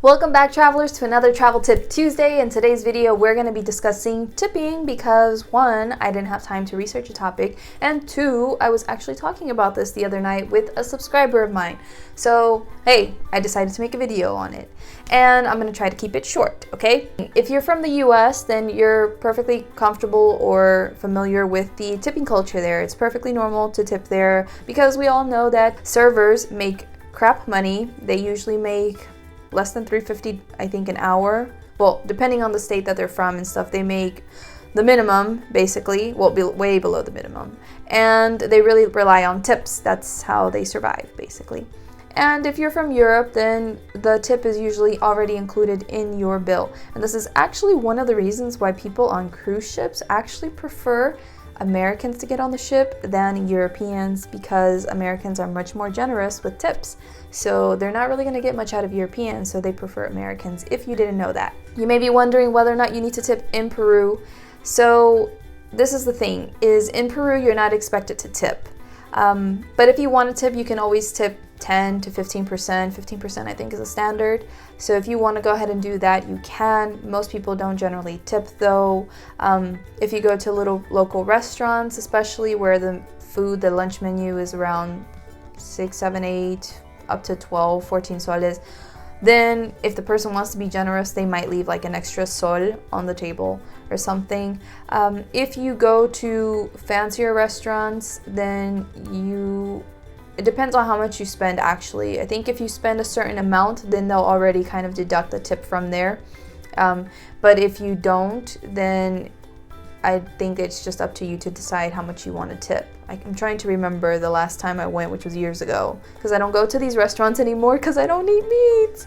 Welcome back, travelers, to another Travel Tip Tuesday. In today's video, we're going to be discussing tipping because 1, I didn't have time to research a topic, and 2, I was actually talking about this the other night with a subscriber of mine. So, hey, I decided to make a video on it, and I'm going to try to keep it short, okay? If you're from the US, then you're perfectly comfortable or familiar with the tipping culture there. It's perfectly normal to tip there because we all know that servers make crap money. They usually make less than $3.50, I think, an hour. Well, depending on the state that they're from and stuff, they make the minimum, basically. Well, way below the minimum. And they really rely on tips. That's how they survive, basically. And if you're from Europe, then the tip is usually already included in your bill. And this is actually one of the reasons why people on cruise ships actually prefer Americans to get on the ship than Europeans, because Americans are much more generous with tips. So they're not really going to get much out of Europeans, so they prefer Americans, if you didn't know that. You may be wondering whether or not you need to tip in Peru. So this is the thing, is in Peru you're not expected to tip. But if you want to tip, you can always tip 10 to 15%. 15% I think is a standard. So if you want to go ahead and do that, you can. Most people don't generally tip though. If you go to little local restaurants, especially where the lunch menu is around 6, 7, 8, up to 12, 14 soles, then if the person wants to be generous, they might leave like an extra sol on the table or something. If you go to fancier restaurants, then it depends on how much you spend actually. I think if you spend a certain amount, then they'll already kind of deduct the tip from there. But if you don't, then I think it's just up to you to decide how much you want to tip. I'm trying to remember the last time I went, which was years ago, because I don't go to these restaurants anymore because I don't eat meat.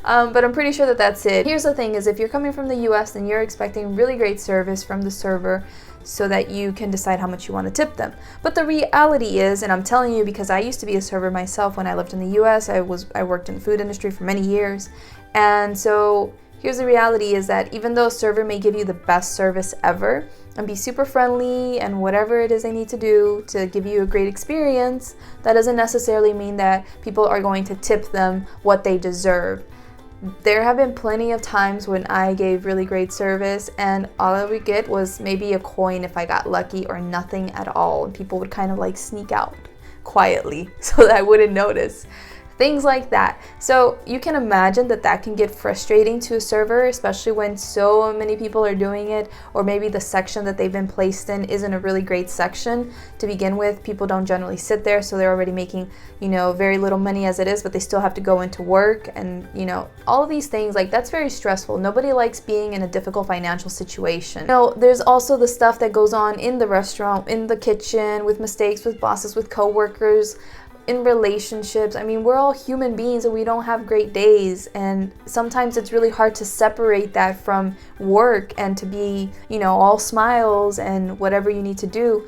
But I'm pretty sure that that's it. Here's the thing, is if you're coming from the US, then you're expecting really great service from the server so that you can decide how much you want to tip them. But the reality is, and I'm telling you because I used to be a server myself when I lived in the US, I worked in the food industry for many years, and so here's the reality, is that even though a server may give you the best service ever and be super friendly and whatever it is they need to do to give you a great experience, that doesn't necessarily mean that people are going to tip them what they deserve. There have been plenty of times when I gave really great service and all I would get was maybe a coin if I got lucky, or nothing at all. And people would kind of like sneak out quietly so that I wouldn't notice. Things like that. So you can imagine that that can get frustrating to a server, especially when so many people are doing it, or maybe the section that they've been placed in isn't a really great section to begin with. People don't generally sit there, so they're already making, very little money as it is, but they still have to go into work, and all of these things, like, that's very stressful. Nobody likes being in a difficult financial situation. There's also the stuff that goes on in the restaurant, in the kitchen, with mistakes, with bosses, with coworkers, in relationships. I mean, we're all human beings and we don't have great days, and sometimes it's really hard to separate that from work and to be, all smiles and whatever you need to do.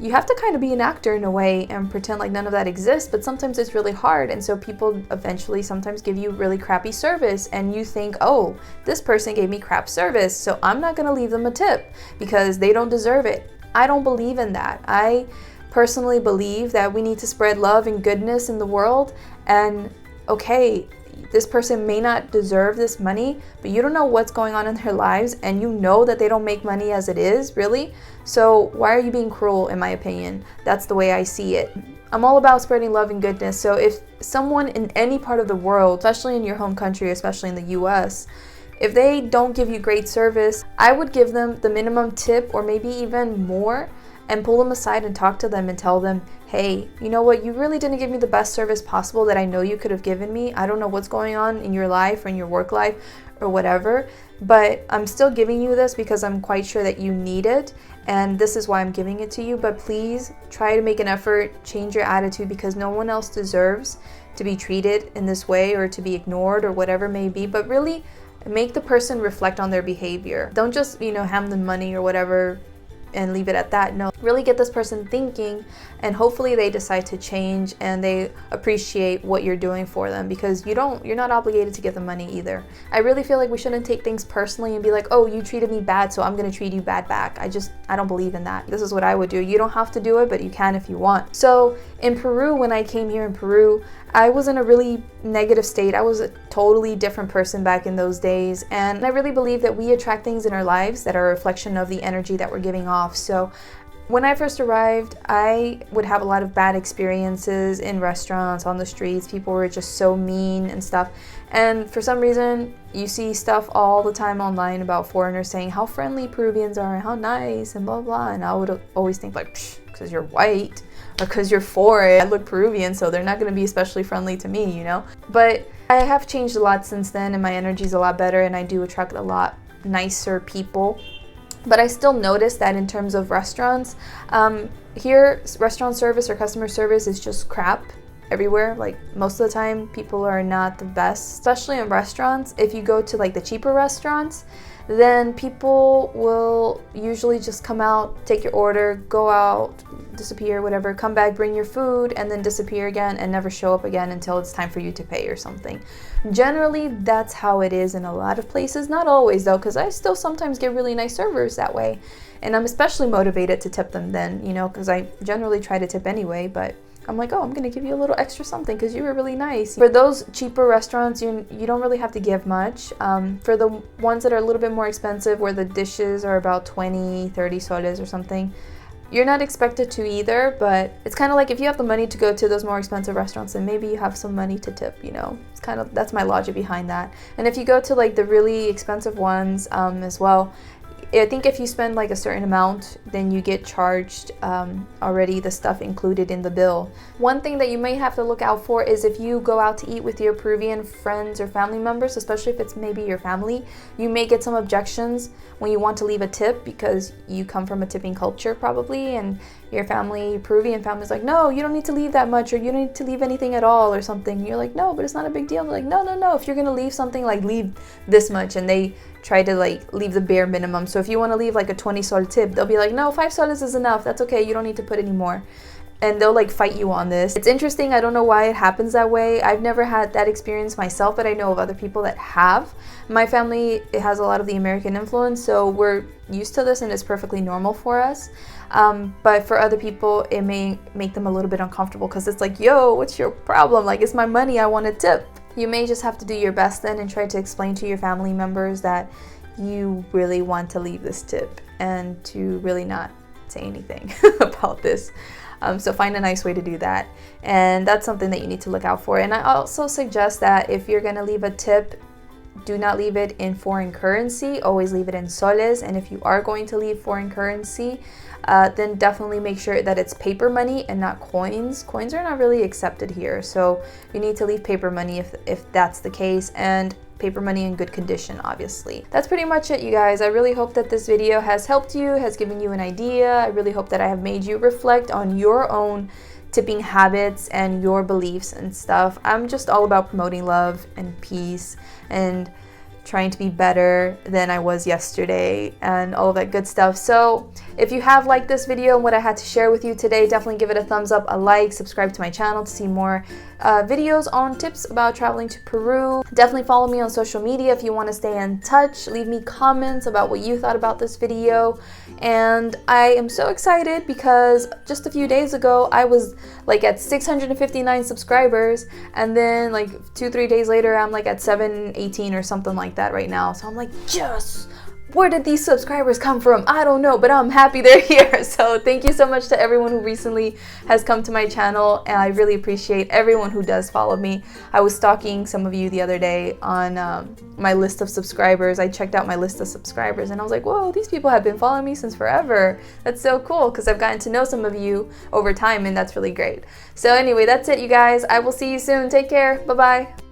You have to kind of be an actor in a way and pretend like none of that exists, but sometimes it's really hard, and so people eventually sometimes give you really crappy service and you think, oh, this person gave me crap service, so I'm not going to leave them a tip because they don't deserve it. I don't believe in that. I personally believe that we need to spread love and goodness in the world, and okay, this person may not deserve this money, but you don't know what's going on in their lives, and you know that they don't make money as it is, really. So why are you being cruel, in my opinion? That's the way I see it. I'm all about spreading love and goodness, so if someone in any part of the world, especially in your home country, especially in the US, if they don't give you great service, I would give them the minimum tip or maybe even more, and pull them aside and talk to them and tell them, hey, you know what, you really didn't give me the best service possible that I know you could have given me. I don't know what's going on in your life or in your work life or whatever, but I'm still giving you this because I'm quite sure that you need it, and this is why I'm giving it to you. But please try to make an effort, change your attitude, because no one else deserves to be treated in this way or to be ignored or whatever it may be. But really make the person reflect on their behavior. Don't just, hand them money or whatever and leave it at that. No, really get this person thinking, and hopefully they decide to change and they appreciate what you're doing for them, because you're not obligated to give them money either. I really feel like we shouldn't take things personally and be like, oh, you treated me bad, so I'm gonna treat you bad back. I don't believe in that. This is what I would do. You don't have to do it, but you can if you want. So in Peru, when I came here in Peru, I was in a really negative state. I was a totally different person back in those days, and I really believe that we attract things in our lives that are a reflection of the energy that we're giving off. So when I first arrived, I would have a lot of bad experiences in restaurants, on the streets. People were just so mean and stuff. And for some reason, you see stuff all the time online about foreigners saying how friendly Peruvians are and how nice and blah, blah. And I would always think like, because you're white or because you're foreign, I look Peruvian, so they're not going to be especially friendly to me, you know? But I have changed a lot since then, and my energy's a lot better, and I do attract a lot nicer people. But I still notice that in terms of restaurants, here restaurant service or customer service is just crap everywhere. Like most of the time people are not the best, especially in restaurants. If you go to like the cheaper restaurants, then people will usually just come out, take your order, go out, disappear, whatever, come back, bring your food, and then disappear again and never show up again until it's time for you to pay or something. Generally, that's how it is in a lot of places. Not always though, because I still sometimes get really nice servers that way. And I'm especially motivated to tip them then, you know, because I generally try to tip anyway, but I'm like, oh, I'm going to give you a little extra something because you were really nice. For those cheaper restaurants, you don't really have to give much. For the ones that are a little bit more expensive, where the dishes are about 20, 30 soles or something, you're not expected to either, but it's kind of like if you have the money to go to those more expensive restaurants, then maybe you have some money to tip, you know. It's kind of, that's my logic behind that. And if you go to like the really expensive ones as well, I think if you spend like a certain amount, then you get charged already the stuff included in the bill. One thing that you may have to look out for is if you go out to eat with your Peruvian friends or family members, especially if it's maybe your family, you may get some objections when you want to leave a tip because you come from a tipping culture probably, and your family, Peruvian family, is like, no, you don't need to leave that much, or you don't need to leave anything at all or something. You're like, no, but it's not a big deal. They're like, no, if you're gonna leave something, like leave this much, and they try to like leave the bare minimum. So if you want to leave like a 20 sol tip, they'll be like, no, 5 soles is enough, that's okay, you don't need to put any more. And they'll like fight you on this. It's interesting, I don't know why it happens that way. I've never had that experience myself, but I know of other people that have. My family, it has a lot of the American influence, so we're used to this and it's perfectly normal for us. But for other people, it may make them a little bit uncomfortable because it's like, yo, what's your problem? Like, it's my money, I want a tip. You may just have to do your best then and try to explain to your family members that you really want to leave this tip and to really not say anything about this. So find a nice way to do that. And that's something that you need to look out for. And I also suggest that if you're going to leave a tip, do not leave it in foreign currency. Always leave it in soles. And if you are going to leave foreign currency, then definitely make sure that it's paper money and not coins. Coins are not really accepted here, so you need to leave paper money if that's the case, and paper money in good condition, obviously. That's pretty much it, you guys. I really hope that this video has helped you, has given you an idea. I really hope that I have made you reflect on your own tipping habits and your beliefs and stuff. I'm just all about promoting love and peace and trying to be better than I was yesterday and all of that good stuff. So if you have liked this video and what I had to share with you today, definitely give it a thumbs up, a like, subscribe to my channel to see more videos on tips about traveling to Peru. Definitely follow me on social media if you want to stay in touch. Leave me comments about what you thought about this video. And I am so excited because just a few days ago I was like at 659 subscribers, and then like 2-3 days later I'm like at 718 or something like that right now. So I'm like, yes, where did these subscribers come from? I don't know, but I'm happy they're here. So thank you so much to everyone who recently has come to my channel, and I really appreciate everyone who does follow me. I was stalking some of you the other day on my list of subscribers. I checked out my list of subscribers and I was like, whoa, these people have been following me since forever. That's so cool because I've gotten to know some of you over time, and that's really great. So anyway, that's it, you guys. I will see you soon. Take care. Bye-bye.